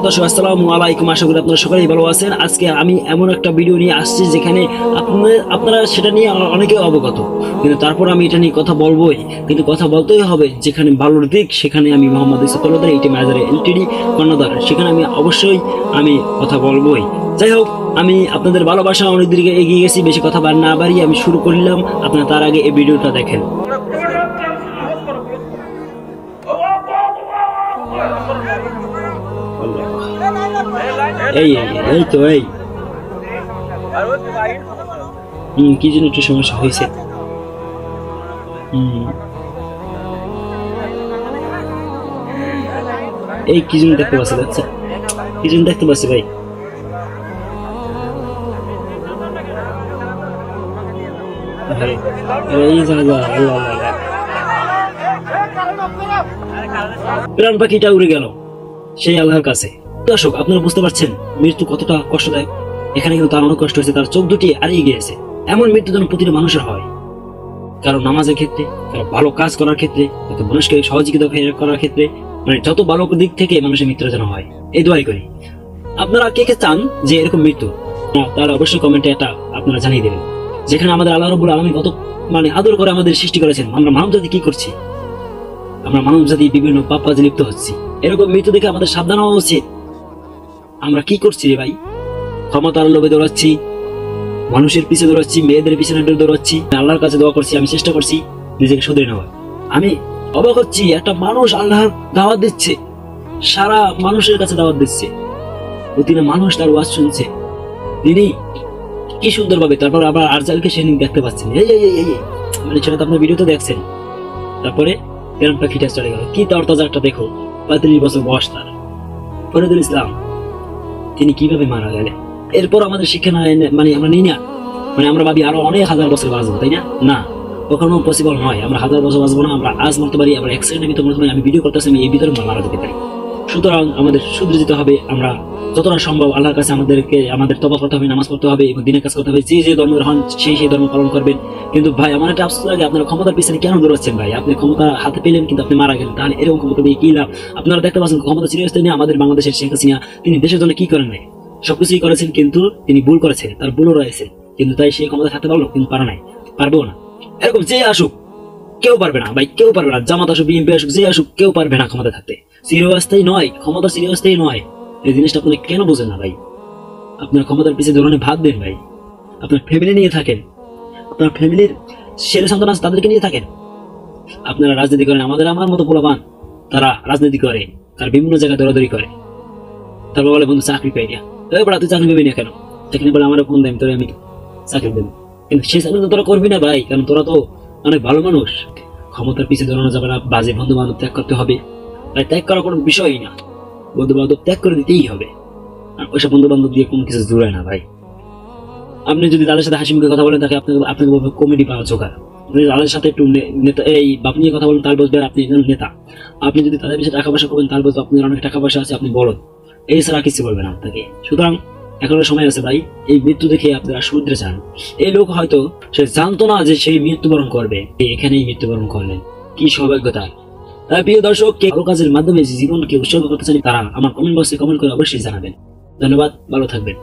দর্শক আসসালামু আলাইকুম, আশা করি আপনারা সকলেই ভালো আছেন। আজকে আমি এমন একটা ভিডিও নিয়ে আসছি যেখানে আপনারা সেটা নিয়ে অনেকে অবগত, কিন্তু তারপর আমি এটা নিয়ে কথা বলবোই। কিন্তু কথা বলতেই হবে, যেখানে ভালোর দিক সেখানে আমি মোহাম্মদ ইউসুফ এইটি মাজারে এলটিডি কর্ণধার, সেখানে আমি অবশ্যই কথা বলবোই। যাই হোক, আমি আপনাদের ভালোবাসা অনেক দিকে এগিয়ে গেছি, বেশি কথা না বাড়িয়ে আমি শুরু করলাম। আপনারা তার আগে এই ভিডিওটা দেখেন। এই তো কি জন্য একটু সমস্যা হয়েছে। এই কি জন্য দেখতে পাচ্ছি, আচ্ছা কি জন্য দেখতে পাচ্ছি ভাই। প্রাণ পাখিটা উড়ে গেল সেই আল্লাহর কাছে। দর্শক, আপনারা বুঝতে পারছেন মৃত্যু কতটা কষ্টদায়ক। এখানে কিন্তু তার অনেক কষ্ট হয়েছে, তার চোখ দুটি হারিয়ে গিয়েছে। এমন মৃত্যু যেন প্রতিটা মানুষের হয়, কারো নামাজের ক্ষেত্রে, কারো ভালো কাজ করার ক্ষেত্রে, মানুষকে সহযোগিতা করার ক্ষেত্রে, যত ভালো দিক থেকে মানুষের মৃত্যু যেন হয়, এই দোয়াই করি। আপনারা কে কে চান যে এরকম মৃত্যু, তারা অবশ্যই কমেন্টে এটা আপনারা জানিয়ে দেবেন। যেখানে আমাদের আল্লাহ রাব্বুল আলামিন কত আদর করে আমাদের সৃষ্টি করেছেন, আমরা মানব জাতি কি করছি? আমরা মানব জাতি বিভিন্ন পাপ কাজে লিপ্ত হচ্ছি। এরকম মৃত্যু দেখে আমাদের সাবধান হওয়া উচিত। আমরা কি করছি রে ভাই? ক্ষমতার লোভে দৌড়াচ্ছি, মানুষের পিছনে দৌড়াচ্ছি, মেয়েদের পিছনে দৌড়াচ্ছি। আল্লাহর কাছে দোয়া করছি, আমি চেষ্টা করছি নিজেকে শুধরে নেওয়ার। আমি অবাক হচ্ছি, একটা মানুষ আল্লাহর দাওয়াত দিচ্ছে, সারা মানুষের কাছে দাওয়াত দিচ্ছে, প্রতিটা মানুষ তার ওয়াজ শুনছে। তিনি কি সুন্দর ভাবে, তারপর আবার আরজালকে সেদিন দেখতে পাচ্ছেন, সেটা তো আপনার ভিডিওতে দেখছেন। তারপরে প্রাণ পাখিটা চলে গেল, কি তরতাজা একটা দেখো, 35 বছর বয়স তার, ফরিদুল ইসলাম, তিনি কিভাবে মারা গেলেন। এরপর আমাদের শিক্ষা আমরা নিই না, আমরা ভাবি আরো অনেক হাজার বছর বাঁচবো, তাই না? না, কখনো পসিবল নয়। আমরা হাজার বছর বাঁচবো না, আমরা আজ মরতে পারি, আমরা 1 সেকেন্ডের ভিতরে মরতে পারি। আমি ভিডিও করতেছি, আমি এই ভিতরে মারা যেতে পারি। সুতরাং আমাদের শুধরে যেতে হবে। আমরা যতটা সম্ভব আল্লাহর কাছে আমাদের তওবা করতে হবে, নামাজ পড়তে হবে এবং দিনের কাজ করতে হবে। যে ধর্মের হন সেই ধর্ম পালন করবেন। কিন্তু ভাই, আমার একটা আফসোস লাগে, আপনারা ক্ষমতার পিছনে কেন দৌড়াচ্ছেন ভাই? আপনি ক্ষমতা হাতে পেলেন, কিন্তু আপনি মারা গেলেন, তাহলে এরকম ক্ষমতা দিয়ে কি লাভ? আপনারা দেখতে পাচ্ছেন ক্ষমতা চিরস্থায়ী নিয়ে আমাদের বাংলাদেশের শেখ হাসিনা, তিনি দেশের জন্য কি করেন নাই? সবকিছুই করেছেন, কিন্তু তিনি ভুল করেছেন, তার ভুলও রয়েছে। কিন্তু তাই সেই ক্ষমতা হাতে পারলো, কিন্তু পারে নাই, পারবেও না। এরকম যে আসুক কেউ পারবে না ভাই, কেউ পারবে না। জামাত আসুক, বিএনপি আসুক, যে আসুক, কেউ পারবে না ক্ষমতা থাকতে। চিরস্থায়ী নয় ক্ষমতা, চিরস্থায়ী নয়। এই জিনিসটা আপনি কেন বোঝেন না ভাই? আপনার ক্ষমতার পিছিয়ে ধরনের ভাত দেন ভাই, আপনার ফ্যামিলি নিয়ে থাকেন, আপনার ফ্যামিলির ছেলে সন্তান আছে তাদেরকে নিয়ে থাকেন। আপনারা রাজনীতি করেন, আমার মতো পোলাপান তারা রাজনীতি করে, তারা বিভিন্ন জায়গায় দৌড়াদৌড়ি করে, তারপর বলে বন্ধু চাকরি পাই না। তুই চাকরি পাবি না কেন? সেখানে বলে আমার ফোন দেন, তোরে আমি চাকরি দেবো। কিন্তু সে চাকরি তো তোরা করবি না ভাই, কারণ তোরা তো অনেক ভালো মানুষ। ক্ষমতার পিছিয়ে দৌড়ানো যাবে না, বাজে বন্ধু বান্ধব ত্যাগ করতে হবে। তাই ত্যাগ করার কোনো বিষয়ই না, বন্ধু বান্ধব ত্যাগ করে দিতেই হবে। আর ওইসব বন্ধু বান্ধব দিয়ে কোনো কিছু জোড়ায় না ভাই। আপনি যদি তাদের সাথে হাসি মুখে কথা বলেন, তাকে আপনাকে বলবে কমেডি পাওয়া জোগাড়। তাদের সাথে একটু নেতা এই বাপ নিয়ে কথা বলেন, তার বলবে আপনি নেতা। আপনি যদি তাদের পিছিয়ে টাকা পয়সা করবেন, তার বলবে আপনার অনেক টাকা পয়সা আছে, আপনি বলুন। এছাড়া কিছু বলবেন আপনাকে। সুতরাং এখনো সময় আছে ভাই, এই মৃত্যু দেখে আপনারা শুধরে যান। এই লোক হয়তো সে জানতো না যে সেই মৃত্যুবরণ করবে, এখানেই মৃত্যুবরণ করলেন। কি সৌভাগ্যতা! তাই প্রিয় দর্শক, কে ভালো কাজের মাধ্যমে জীবনকে উৎসর্গ করতে চান, তারা আমার কমেন্ট বক্সে কমেন্ট করে অবশ্যই জানাবেন। ধন্যবাদ, ভালো থাকবেন।